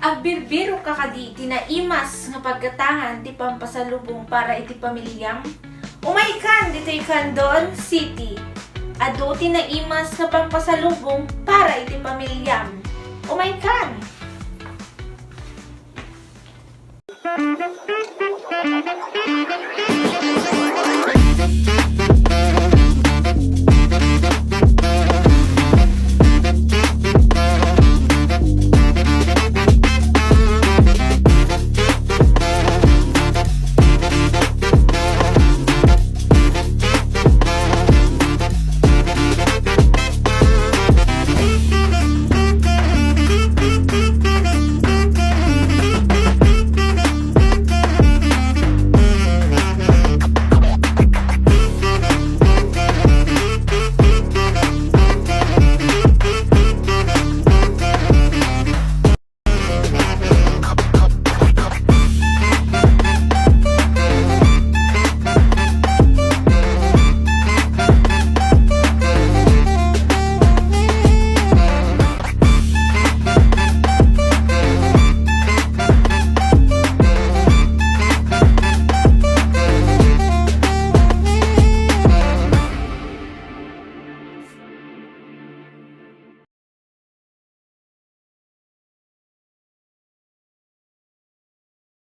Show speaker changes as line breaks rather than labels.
Agbirbiro ka kadi tinaimas nga pagkatangan ti pampasalubong para iti pamilyam. Umaykan dito Candon City. Ado tinaimas nga pampasalubong para iti pamilyam. Umaykan!